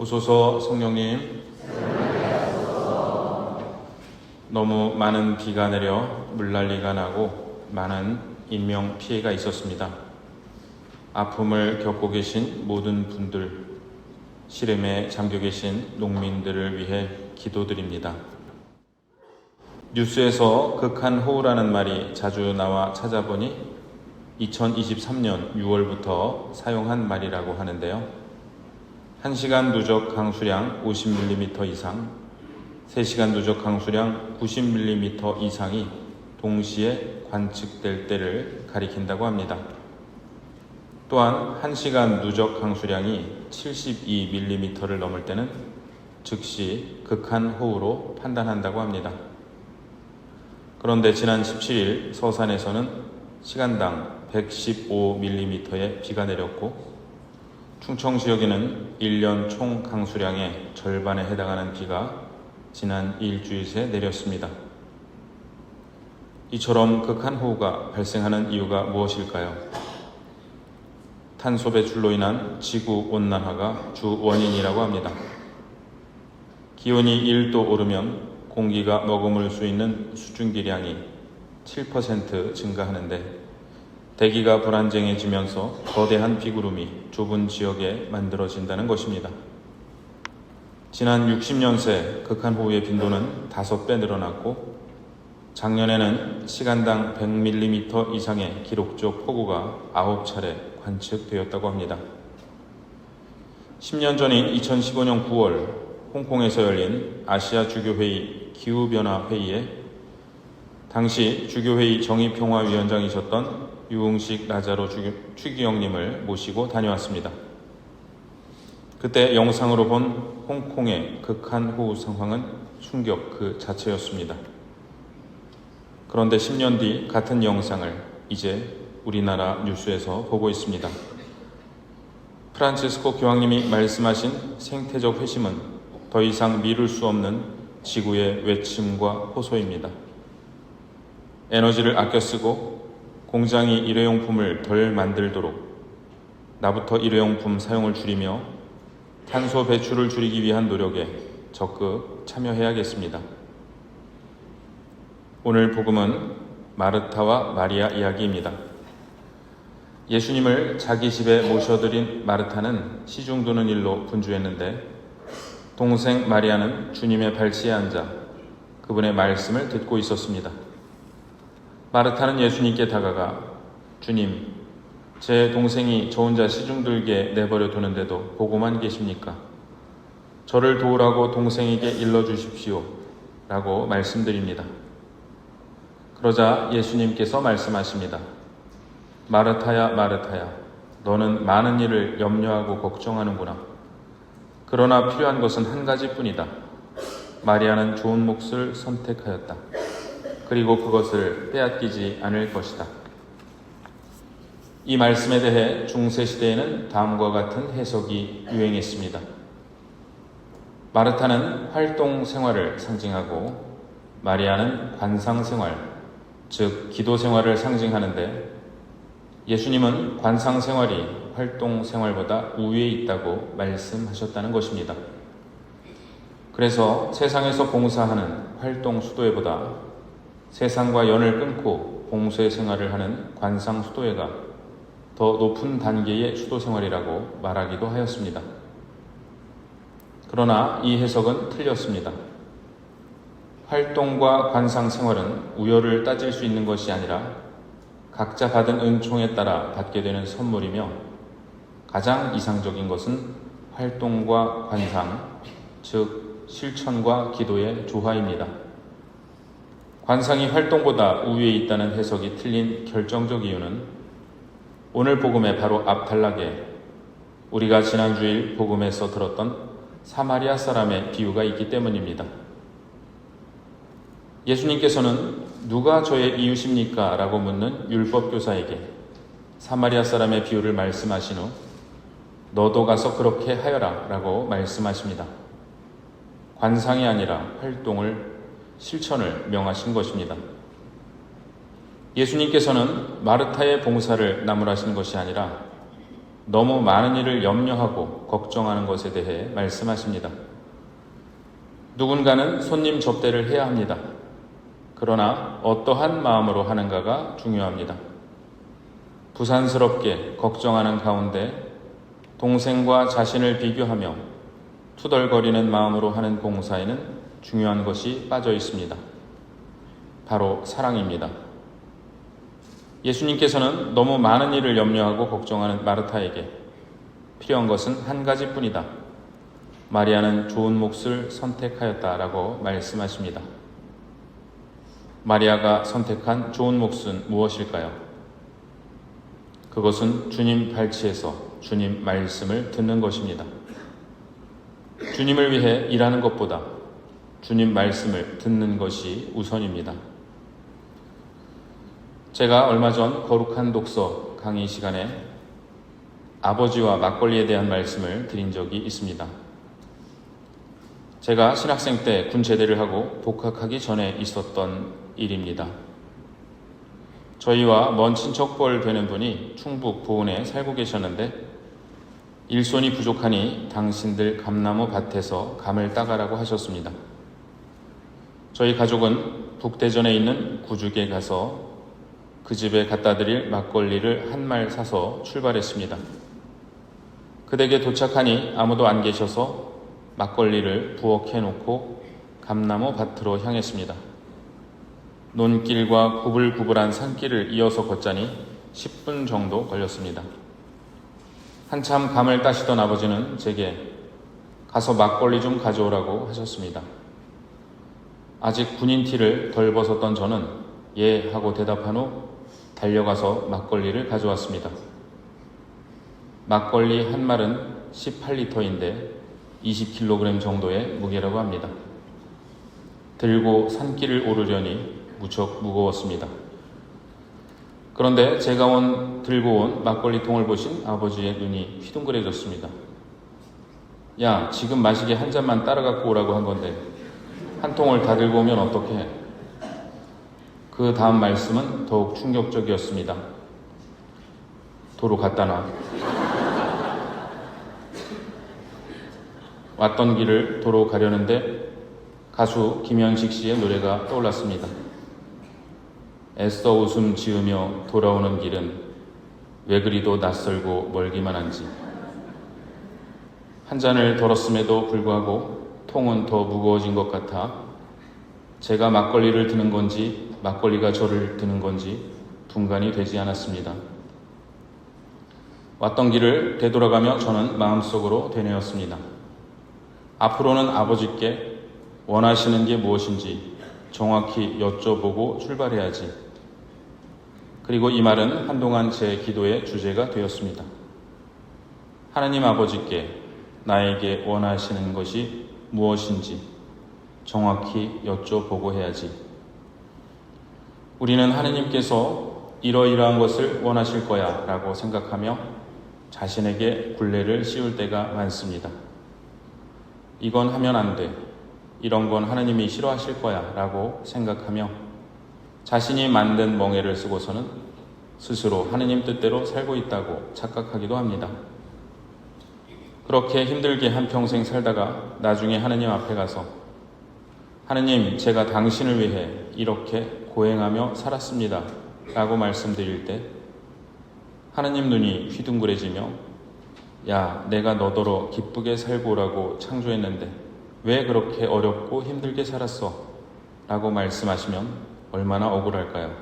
오소서 성령님. 너무 많은 비가 내려 물난리가 나고 많은 인명 피해가 있었습니다. 아픔을 겪고 계신 모든 분들, 시름에 잠겨 계신 농민들을 위해 기도드립니다. 뉴스에서 극한호우라는 말이 자주 나와 찾아보니 2023년 6월부터 사용한 말이라고 하는데요. 1시간 누적 강수량 50mm 이상, 3시간 누적 강수량 90mm 이상이 동시에 관측될 때를 가리킨다고 합니다. 또한 1시간 누적 강수량이 72mm를 넘을 때는 즉시 극한호우로 판단한다고 합니다. 그런데 지난 17일 서산에서는 시간당 115mm의 비가 내렸고, 충청 지역에는 1년 총 강수량의 절반에 해당하는 비가 지난 일주일 새 내렸습니다. 이처럼 극한호우가 발생하는 이유가 무엇일까요? 탄소 배출로 인한 지구온난화가 주 원인이라고 합니다. 기온이 1도 오르면 공기가 머금을 수 있는 수증기량이 7% 증가하는데, 대기가 불안정해지면서 거대한 비구름이 좁은 지역에 만들어진다는 것입니다. 지난 60년 새 극한호우의 빈도는 5배 늘어났고, 작년에는 시간당 100mm 이상의 기록적 폭우가 9차례 관측되었다고 합니다. 10년 전인 2015년 9월 홍콩에서 열린 아시아 주교회의 기후변화 회의에 당시 주교회의 정의평화위원장이셨던 유흥식 라자로 추기경님을 모시고 다녀왔습니다. 그때 영상으로 본 홍콩의 극한호우 상황은 충격 그 자체였습니다. 그런데 10년 뒤 같은 영상을 이제 우리나라 뉴스에서 보고 있습니다. 프란치스코 교황님이 말씀하신 생태적 회심은 더 이상 미룰 수 없는 지구의 외침과 호소입니다. 에너지를 아껴 쓰고 공장이 일회용품을 덜 만들도록 나부터 일회용품 사용을 줄이며 탄소 배출을 줄이기 위한 노력에 적극 참여해야겠습니다. 오늘 복음은 마르타와 마리아 이야기입니다. 예수님을 자기 집에 모셔드린 마르타는 시중 도는 일로 분주했는데, 동생 마리아는 주님의 발치에 앉아 그분의 말씀을 듣고 있었습니다. 마르타는 예수님께 다가가, 주님, 제 동생이 저 혼자 시중 들게 내버려 두는데도 보고만 계십니까? 저를 도우라고 동생에게 일러주십시오 라고 말씀드립니다. 그러자 예수님께서 말씀하십니다. 마르타야, 마르타야, 너는 많은 일을 염려하고 걱정하는구나. 그러나 필요한 것은 한 가지뿐이다. 마리아는 좋은 몫을 선택하였다. 그리고 그것을 빼앗기지 않을 것이다. 이 말씀에 대해 중세시대에는 다음과 같은 해석이 유행했습니다. 마르타는 활동 생활을 상징하고, 마리아는 관상 생활, 즉 기도 생활을 상징하는데, 예수님은 관상 생활이 활동 생활보다 우위에 있다고 말씀하셨다는 것입니다. 그래서 세상에서 봉사하는 활동 수도회보다 세상과 연을 끊고 봉쇄 생활을 하는 관상 수도회가 더 높은 단계의 수도 생활이라고 말하기도 하였습니다. 그러나 이 해석은 틀렸습니다. 활동과 관상 생활은 우열을 따질 수 있는 것이 아니라 각자 받은 은총에 따라 받게 되는 선물이며, 가장 이상적인 것은 활동과 관상, 즉 실천과 기도의 조화입니다. 관상이 활동보다 우위에 있다는 해석이 틀린 결정적 이유는 오늘 복음의 바로 앞 단락에 우리가 지난주일 복음에서 들었던 사마리아 사람의 비유가 있기 때문입니다. 예수님께서는 누가 저의 이웃입니까? 라고 묻는 율법교사에게 사마리아 사람의 비유를 말씀하신 후 너도 가서 그렇게 하여라 라고 말씀하십니다. 관상이 아니라 활동을, 실천을 명하신 것입니다. 예수님께서는 마르타의 봉사를 나무라신 것이 아니라 너무 많은 일을 염려하고 걱정하는 것에 대해 말씀하십니다. 누군가는 손님 접대를 해야 합니다. 그러나 어떠한 마음으로 하는가가 중요합니다. 부산스럽게 걱정하는 가운데 동생과 자신을 비교하며 투덜거리는 마음으로 하는 봉사에는 중요한 것이 빠져 있습니다. 바로 사랑입니다. 예수님께서는 너무 많은 일을 염려하고 걱정하는 마르타에게 필요한 것은 한 가지뿐이다. 마리아는 좋은 몫을 선택하였다라고 말씀하십니다. 마리아가 선택한 좋은 몫은 무엇일까요? 그것은 주님 발치에서 주님 말씀을 듣는 것입니다. 주님을 위해 일하는 것보다 주님 말씀을 듣는 것이 우선입니다. 제가 얼마 전 거룩한 독서 강의 시간에 아버지와 막걸리에 대한 말씀을 드린 적이 있습니다. 제가 신학생 때 군 제대를 하고 복학하기 전에 있었던 일입니다. 저희와 먼 친척뻘 되는 분이 충북 보은에 살고 계셨는데 일손이 부족하니 당신들 감나무 밭에서 감을 따가라고 하셨습니다. 저희 가족은 북대전에 있는 구죽에 가서 그 집에 갖다 드릴 막걸리를 한 말 사서 출발했습니다. 그 댁에 도착하니 아무도 안 계셔서 막걸리를 부엌에 놓고 감나무 밭으로 향했습니다. 논길과 구불구불한 산길을 이어서 걷자니 10분 정도 걸렸습니다. 한참 감을 따시던 아버지는 제게 가서 막걸리 좀 가져오라고 하셨습니다. 아직 군인 티를 덜 벗었던 저는 예 하고 대답한 후 달려가서 막걸리를 가져왔습니다. 막걸리 한 말은 18리터인데 20kg 정도의 무게라고 합니다. 들고 산길을 오르려니 무척 무거웠습니다. 그런데 제가 들고 온 막걸리통을 보신 아버지의 눈이 휘둥그레졌습니다. 야, 지금 마시게 한 잔만 따라 갖고 오라고 한 건데 한 통을 다 들고 오면 어떡해? 그 다음 말씀은 더욱 충격적이었습니다. 도로 갖다 놔. 왔던 길을 도로 가려는데 가수 김현식 씨의 노래가 떠올랐습니다. 애써 웃음 지으며 돌아오는 길은 왜 그리도 낯설고 멀기만 한지. 한 잔을 덜었음에도 불구하고 통은 더 무거워진 것 같아 제가 막걸리를 드는 건지 막걸리가 저를 드는 건지 분간이 되지 않았습니다. 왔던 길을 되돌아가며 저는 마음속으로 되뇌었습니다. 앞으로는 아버지께 원하시는 게 무엇인지 정확히 여쭤보고 출발해야지. 그리고 이 말은 한동안 제 기도의 주제가 되었습니다. 하나님 아버지께 나에게 원하시는 것이 무엇인지 정확히 여쭤보고 해야지. 우리는 하나님께서 이러이러한 것을 원하실 거야 라고 생각하며 자신에게 굴레를 씌울 때가 많습니다. 이건 하면 안 돼. 이런 건 하나님이 싫어하실 거야 라고 생각하며 자신이 만든 멍에를 쓰고서는 스스로 하나님 뜻대로 살고 있다고 착각하기도 합니다. 그렇게 힘들게 한평생 살다가 나중에 하나님 앞에 가서 하나님, 제가 당신을 위해 이렇게 고행하며 살았습니다 라고 말씀드릴 때 하나님 눈이 휘둥그레지며 야, 내가 너더러 기쁘게 살고 오라고 창조했는데 왜 그렇게 어렵고 힘들게 살았어? 라고 말씀하시면 얼마나 억울할까요?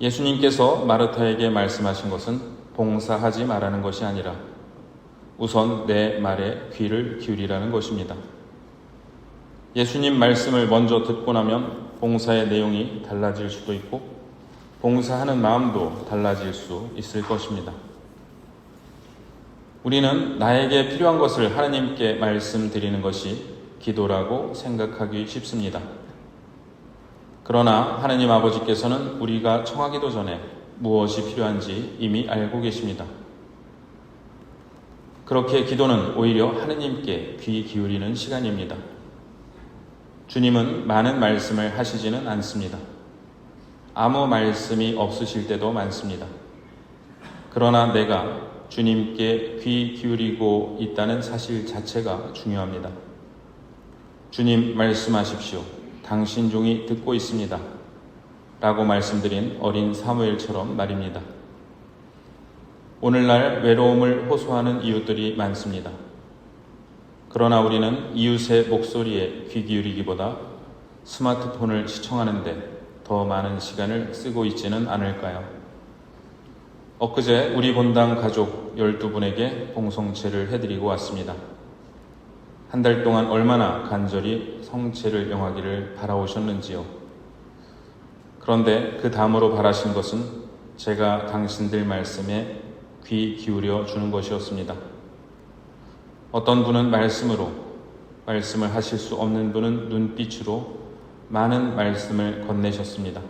예수님께서 마르타에게 말씀하신 것은 봉사하지 말라는 것이 아니라 우선 내 말에 귀를 기울이라는 것입니다. 예수님 말씀을 먼저 듣고 나면 봉사의 내용이 달라질 수도 있고 봉사하는 마음도 달라질 수 있을 것입니다. 우리는 나에게 필요한 것을 하나님께 말씀드리는 것이 기도라고 생각하기 쉽습니다. 그러나 하나님 아버지께서는 우리가 청하기도 전에 무엇이 필요한지 이미 알고 계십니다. 그렇게 기도는 오히려 하나님께 귀 기울이는 시간입니다. 주님은 많은 말씀을 하시지는 않습니다. 아무 말씀이 없으실 때도 많습니다. 그러나 내가 주님께 귀 기울이고 있다는 사실 자체가 중요합니다. 주님 말씀하십시오. 당신 종이 듣고 있습니다. 라고 말씀드린 어린 사무엘처럼 말입니다. 오늘날 외로움을 호소하는 이웃들이 많습니다. 그러나 우리는 이웃의 목소리에 귀 기울이기보다 스마트폰을 시청하는데 더 많은 시간을 쓰고 있지는 않을까요? 엊그제 우리 본당 가족 12분에게 봉송체를 해드리고 왔습니다. 한 달 동안 얼마나 간절히 성체를 영하기를 바라오셨는지요. 그런데 그 다음으로 바라신 것은 제가 당신들 말씀에 귀 기울여 주는 것이었습니다. 어떤 분은 말씀으로, 말씀을 하실 수 없는 분은 눈빛으로 많은 말씀을 건네셨습니다.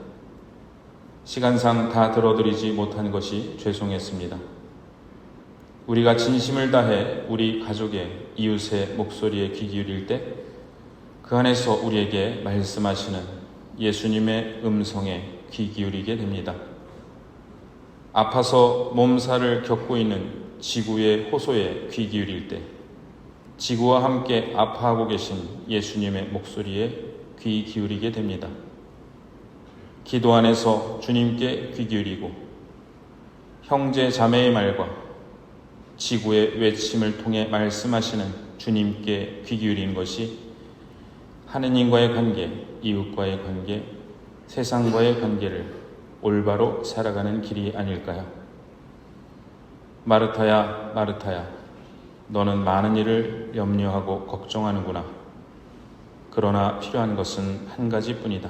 시간상 다 들어드리지 못한 것이 죄송했습니다. 우리가 진심을 다해 우리 가족의, 이웃의 목소리에 귀 기울일 때 그 안에서 우리에게 말씀하시는 예수님의 음성에 귀 기울이게 됩니다. 아파서 몸살을 겪고 있는 지구의 호소에 귀 기울일 때 지구와 함께 아파하고 계신 예수님의 목소리에 귀 기울이게 됩니다. 기도 안에서 주님께 귀 기울이고 형제 자매의 말과 지구의 외침을 통해 말씀하시는 주님께 귀 기울이는 것이 하느님과의 관계, 이웃과의 관계, 세상과의 관계를 올바로 살아가는 길이 아닐까요? 마르타야, 마르타야, 너는 많은 일을 염려하고 걱정하는구나. 그러나 필요한 것은 한 가지뿐이다.